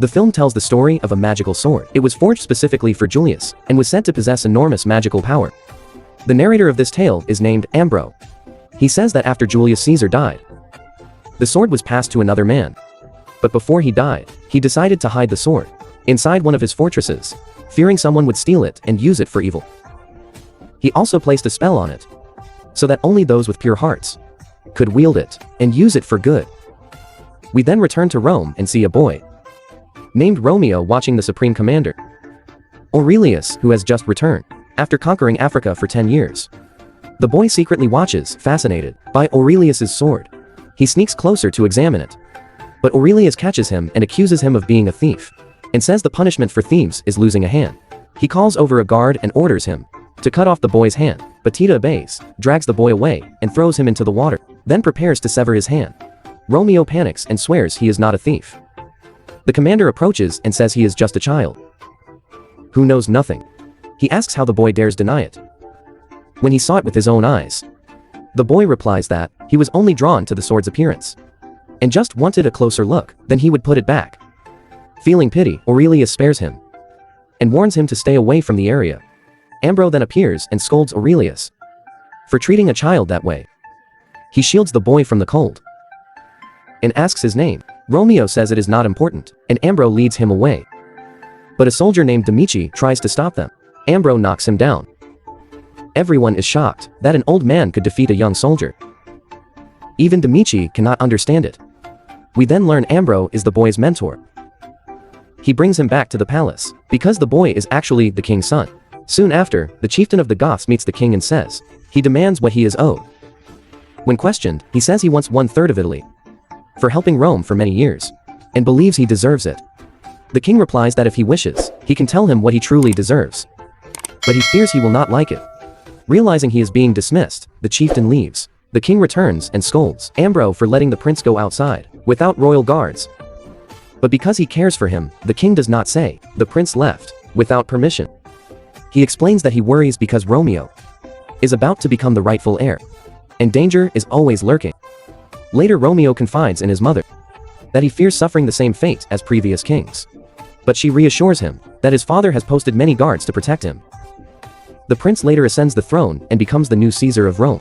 The film tells the story of a magical sword. It was forged specifically for Julius, and was said to possess enormous magical power. The narrator of this tale is named Ambro. He says that after Julius Caesar died, the sword was passed to another man. But before he died, he decided to hide the sword inside one of his fortresses, fearing someone would steal it and use it for evil. He also placed a spell on it, so that only those with pure hearts could wield it and use it for good. We then return to Rome and see a boy named Romeo watching the supreme commander, Aurelius, who has just returned after conquering Africa for 10 years. The boy secretly watches, fascinated by Aurelius's sword. He sneaks closer to examine it, but Aurelius catches him and accuses him of being a thief, and says the punishment for thieves is losing a hand. He calls over a guard and orders him to cut off the boy's hand, but Tita obeys, drags the boy away, and throws him into the water, then prepares to sever his hand. Romeo panics and swears he is not a thief. The commander approaches and says he is just a child who knows nothing. He asks how the boy dares deny it when he saw it with his own eyes. The boy replies that he was only drawn to the sword's appearance and just wanted a closer look, then he would put it back. Feeling pity, Aurelius spares him and warns him to stay away from the area. Ambro then appears and scolds Aurelius for treating a child that way. He shields the boy from the cold and asks his name. Romeo says it is not important, and Ambro leads him away. But a soldier named Demichi tries to stop them. Ambro knocks him down. Everyone is shocked that an old man could defeat a young soldier. Even Demichi cannot understand it. We then learn Ambro is the boy's mentor. He brings him back to the palace, because the boy is actually the king's son. Soon after, the chieftain of the Goths meets the king and says he demands what he is owed. When questioned, he says he wants 1/3 of Italy for helping Rome for many years, and believes he deserves it. The king replies that if he wishes, he can tell him what he truly deserves, but he fears he will not like it. Realizing he is being dismissed, the chieftain leaves. The king returns and scolds Ambro for letting the prince go outside without royal guards. But because he cares for him, the king does not say the prince left without permission. He explains that he worries because Romeo is about to become the rightful heir, and danger is always lurking. Later, Romeo confides in his mother that he fears suffering the same fate as previous kings, but she reassures him that his father has posted many guards to protect him. The prince later ascends the throne and becomes the new Caesar of Rome.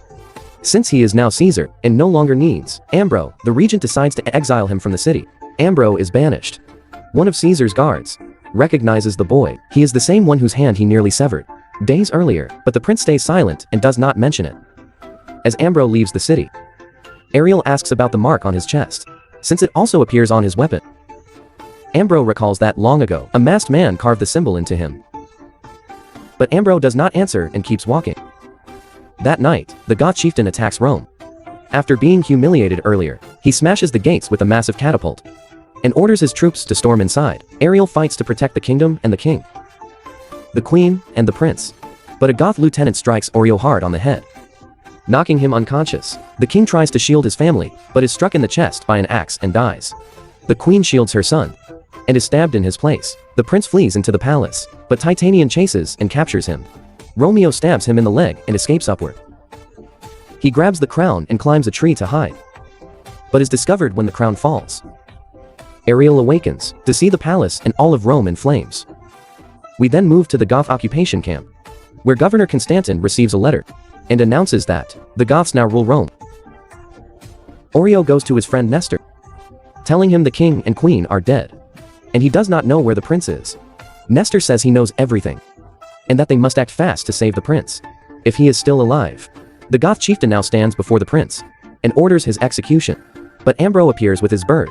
Since he is now Caesar and no longer needs Ambro, the regent decides to exile him from the city. Ambro is banished. One of Caesar's guards recognizes the boy. He is the same one whose hand he nearly severed days earlier, but the prince stays silent and does not mention it. As Ambro leaves the city, Ariel asks about the mark on his chest, since it also appears on his weapon. Ambro recalls that long ago, a masked man carved the symbol into him. But Ambro does not answer and keeps walking. That night, the Goth chieftain attacks Rome. After being humiliated earlier, he smashes the gates with a massive catapult and orders his troops to storm inside. Ariel fights to protect the kingdom and the king, the queen, and the prince. But a Goth lieutenant strikes Oreo hard on the head, knocking him unconscious. The king tries to shield his family, but is struck in the chest by an axe and dies. The queen shields her son and is stabbed in his place. The prince flees into the palace, but Titanian chases and captures him. Romeo stabs him in the leg and escapes upward. He grabs the crown and climbs a tree to hide, but is discovered when the crown falls. Ariel awakens to see the palace and all of Rome in flames. We then move to the Goth occupation camp, where Governor Constantin receives a letter and announces that the Goths now rule Rome. Oreo goes to his friend Nestor, telling him the king and queen are dead, and he does not know where the prince is. Nestor says he knows everything, and that they must act fast to save the prince, if he is still alive. The Goth chieftain now stands before the prince, and orders his execution. But Ambro appears with his bird,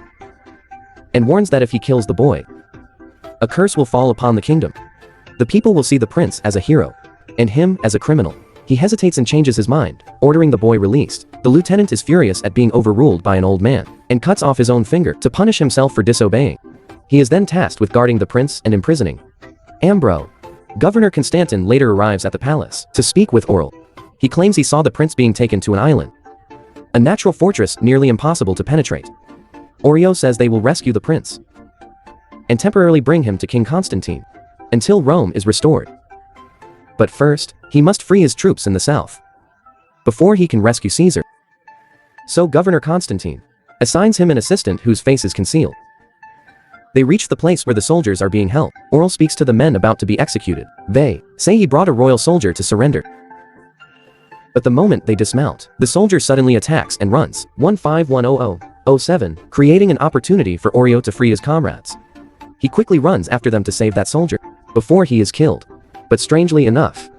and warns that if he kills the boy, a curse will fall upon the kingdom. The people will see the prince as a hero, and him as a criminal. He hesitates and changes his mind, ordering the boy released. The lieutenant is furious at being overruled by an old man, and cuts off his own finger to punish himself for disobeying. He is then tasked with guarding the prince and imprisoning Ambro. Governor Constantin later arrives at the palace to speak with Orel. He claims he saw the prince being taken to an island, a natural fortress nearly impossible to penetrate. Oreo says they will rescue the prince and temporarily bring him to King Constantine until Rome is restored. But first, he must free his troops in the south before he can rescue Caesar. So Governor Constantine assigns him an assistant whose face is concealed. They reach the place where the soldiers are being held. Aurel speaks to the men about to be executed. They say he brought a royal soldier to surrender. But the moment they dismount, the soldier suddenly attacks and runs, 151007, creating an opportunity for Oreo to free his comrades. He quickly runs after them to save that soldier, before he is killed. But strangely enough,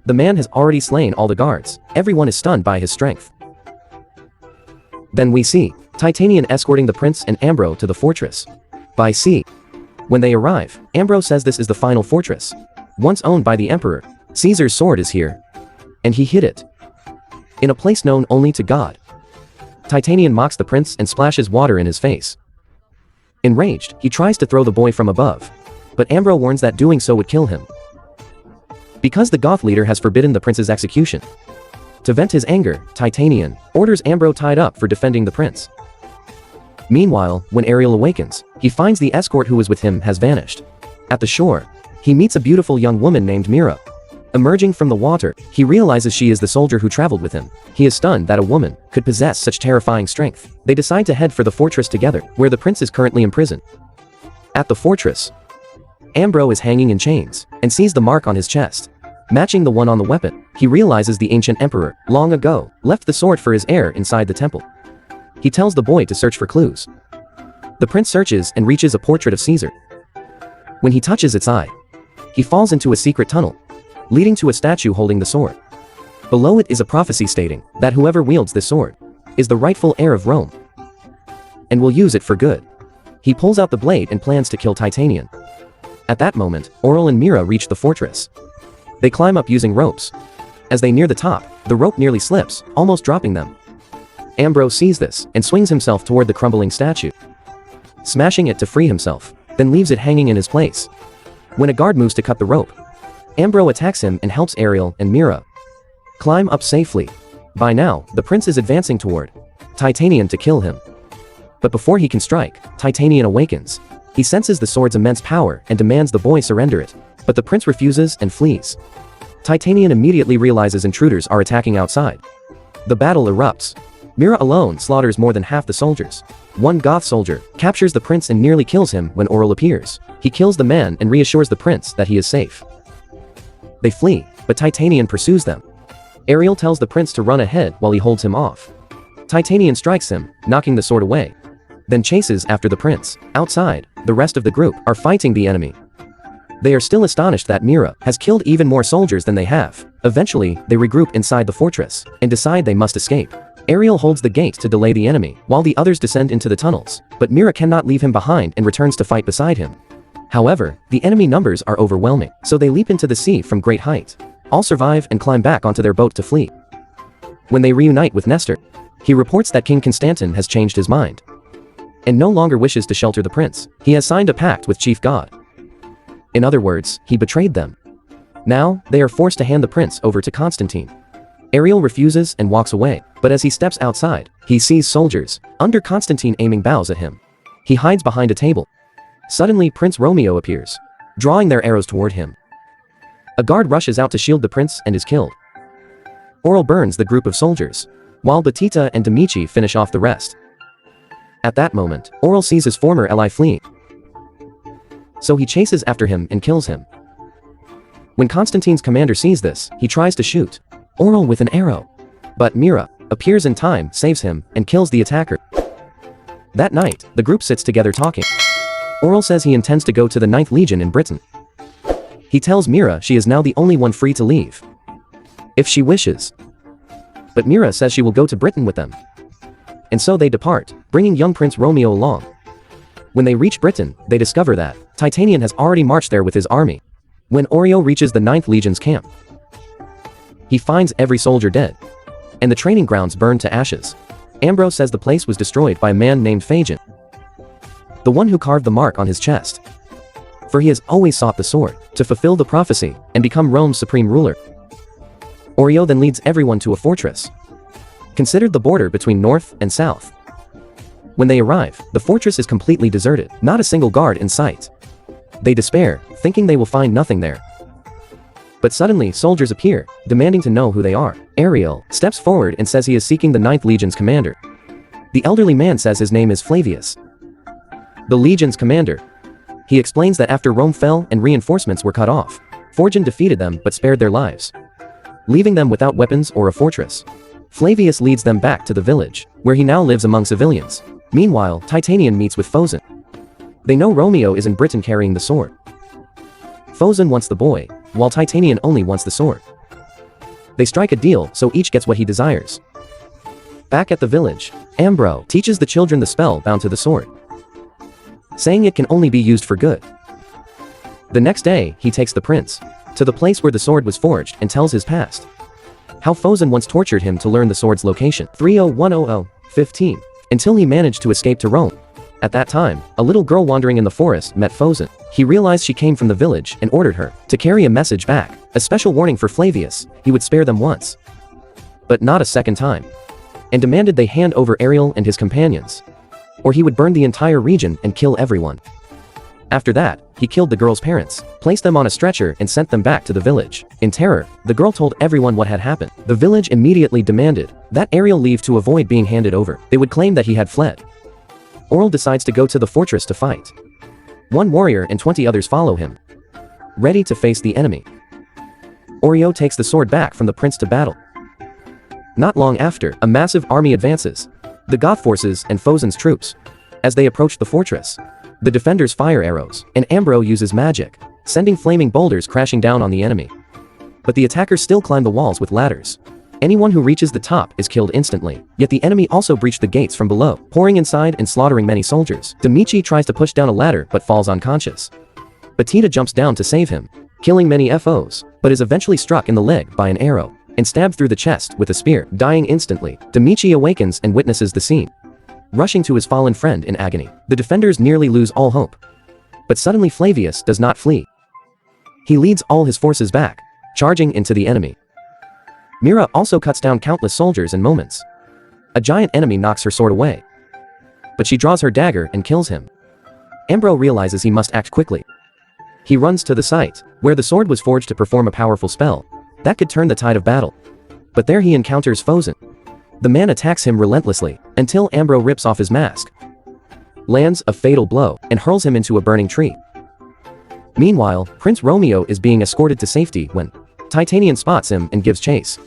the man has already slain all the guards. Everyone is stunned by his strength. Then we see Titanian escorting the prince and Ambro to the fortress by sea. When they arrive, Ambro says this is the final fortress, once owned by the emperor. Caesar's sword is here, and he hid it in a place known only to God. Titanian mocks the prince and splashes water in his face. Enraged, he tries to throw the boy from above, but Ambro warns that doing so would kill him, because the Goth leader has forbidden the prince's execution. To vent his anger, Titanian orders Ambro tied up for defending the prince. Meanwhile, when Ariel awakens, he finds the escort who was with him has vanished. At the shore, he meets a beautiful young woman named Mira. Emerging from the water, he realizes she is the soldier who traveled with him. He is stunned that a woman could possess such terrifying strength. They decide to head for the fortress together, where the prince is currently imprisoned. At the fortress, Ambro is hanging in chains, and sees the mark on his chest, matching the one on the weapon. He realizes the ancient emperor, long ago, left the sword for his heir inside the temple. He tells the boy to search for clues. The prince searches and reaches a portrait of Caesar. When he touches its eye, he falls into a secret tunnel, leading to a statue holding the sword. Below it is a prophecy stating that whoever wields this sword is the rightful heir of Rome, and will use it for good. He pulls out the blade and plans to kill Titanian. At that moment, Aurel and Mira reach the fortress. They climb up using ropes. As they near the top, the rope nearly slips, almost dropping them. Ambro sees this and swings himself toward the crumbling statue, smashing it to free himself, then leaves it hanging in his place. When a guard moves to cut the rope, Ambro attacks him and helps Ariel and Mira climb up safely. By now, the prince is advancing toward Titanian to kill him. But before he can strike, Titanian awakens. He senses the sword's immense power and demands the boy surrender it. But the prince refuses and flees. Titanian immediately realizes intruders are attacking outside. The battle erupts. Mira alone slaughters more than half the soldiers. One Goth soldier captures the prince and nearly kills him when Aurel appears. He kills the man and reassures the prince that he is safe. They flee, but Titanian pursues them. Ariel tells the prince to run ahead while he holds him off. Titanian strikes him, knocking the sword away, then chases after the prince. Outside, the rest of the group are fighting the enemy. They are still astonished that Mira has killed even more soldiers than they have. Eventually, they regroup inside the fortress and decide they must escape. Ariel holds the gate to delay the enemy, while the others descend into the tunnels, but Mira cannot leave him behind and returns to fight beside him. However, the enemy numbers are overwhelming, so they leap into the sea from great height. All survive and climb back onto their boat to flee. When they reunite with Nestor, he reports that King Constantin has changed his mind and no longer wishes to shelter the prince. He has signed a pact with Chief God. In other words, he betrayed them. Now, they are forced to hand the prince over to Constantine. Ariel refuses and walks away, but as he steps outside, he sees soldiers under Constantine aiming bows at him. He hides behind a table. Suddenly, Prince Romeo appears, drawing their arrows toward him. A guard rushes out to shield the prince and is killed. Aurel burns the group of soldiers, while Batita and Demichi finish off the rest. At that moment, Aurel sees his former ally fleeing, so he chases after him and kills him. When Constantine's commander sees this, he tries to shoot Aurel with an arrow, but Mira appears in time, saves him, and kills the attacker. That night, the group sits together talking. Aurel says he intends to go to the 9th Legion in Britain. He tells Mira she is now the only one free to leave, if she wishes. But Mira says she will go to Britain with them. And so they depart, bringing young Prince Romeo along. When they reach Britain, they discover that Titanian has already marched there with his army. When Oreo reaches the 9th Legion's camp, he finds every soldier dead, and the training grounds burned to ashes. Ambro says the place was destroyed by a man named Phaeton, the one who carved the mark on his chest. For he has always sought the sword to fulfill the prophecy and become Rome's supreme ruler. Oreo then leads everyone to a fortress, considered the border between north and south. When they arrive, the fortress is completely deserted, not a single guard in sight. They despair, thinking they will find nothing there. But suddenly soldiers appear, demanding to know who they are. Ariel steps forward and says he is seeking the 9th Legion's commander. The elderly man says his name is Flavius. The Legion's commander He explains that after Rome fell and reinforcements were cut off, Phorjon defeated them but spared their lives, leaving them without weapons or a fortress. Flavius leads them back to the village, where he now lives among civilians. Meanwhile, Titanian meets with Phozon. They know Romeo is in Britain carrying the sword. Phozon wants the boy, while Titanian only wants the sword. They strike a deal so each gets what he desires. Back at the village, Ambro teaches the children the spell bound to the sword, saying it can only be used for good. The next day, he takes the prince to the place where the sword was forged and tells his past. How Phozon once tortured him to learn the sword's location, 3010015, until he managed to escape to Rome. At that time, a little girl wandering in the forest met Phozon. He realized she came from the village and ordered her to carry a message back, a special warning for Flavius. He would spare them once, but not a second time, and demanded they hand over Ariel and his companions, or he would burn the entire region and kill everyone. After that, he killed the girl's parents, placed them on a stretcher and sent them back to the village. In terror, the girl told everyone what had happened. The village immediately demanded that Ariel leave to avoid being handed over. They would claim that he had fled. Aurel decides to go to the fortress to fight. One warrior and 20 others follow him, ready to face the enemy. Orio takes the sword back from the prince to battle. Not long after, a massive army advances. The Goth forces and Phozon's troops. As they approach the fortress, the defenders fire arrows, and Ambro uses magic, sending flaming boulders crashing down on the enemy. But the attackers still climb the walls with ladders. Anyone who reaches the top is killed instantly, yet the enemy also breached the gates from below, pouring inside and slaughtering many soldiers. Demichi tries to push down a ladder but falls unconscious. Batida jumps down to save him, killing many FOs, but is eventually struck in the leg by an arrow, and stabbed through the chest with a spear, dying instantly. Demichi awakens and witnesses the scene, rushing to his fallen friend in agony. The defenders nearly lose all hope. But suddenly Flavius does not flee. He leads all his forces back, charging into the enemy. Mira also cuts down countless soldiers in moments. A giant enemy knocks her sword away, but she draws her dagger and kills him. Ambro realizes he must act quickly. He runs to the site, where the sword was forged to perform a powerful spell that could turn the tide of battle. But there he encounters Phozon. The man attacks him relentlessly, until Ambro rips off his mask, lands a fatal blow, and hurls him into a burning tree. Meanwhile, Prince Romeo is being escorted to safety when Titanian spots him and gives chase.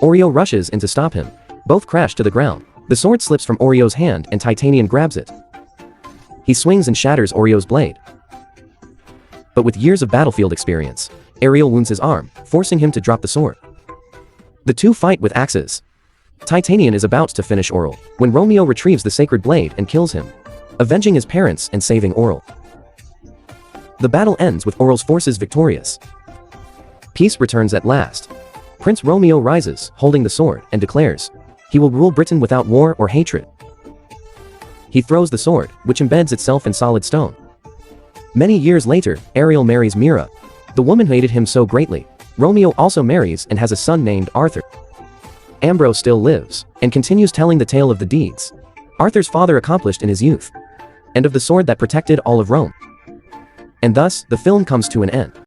Oreo rushes in to stop him. Both crash to the ground. The sword slips from Oreo's hand and Titanian grabs it. He swings and shatters Oreo's blade. But with years of battlefield experience, Ariel wounds his arm, forcing him to drop the sword. The two fight with axes. Titanian is about to finish Aurel when Romeo retrieves the sacred blade and kills him, avenging his parents and saving Aurel. The battle ends with Aurel's forces victorious. Peace returns at last. Prince Romeo rises, holding the sword, and declares he will rule Britain without war or hatred. He throws the sword, which embeds itself in solid stone. Many years later, Ariel marries Mira, the woman who hated him so greatly. Romeo also marries and has a son named Arthur. Ambro still lives, and continues telling the tale of the deeds Arthur's father accomplished in his youth, and of the sword that protected all of Rome. And thus, the film comes to an end.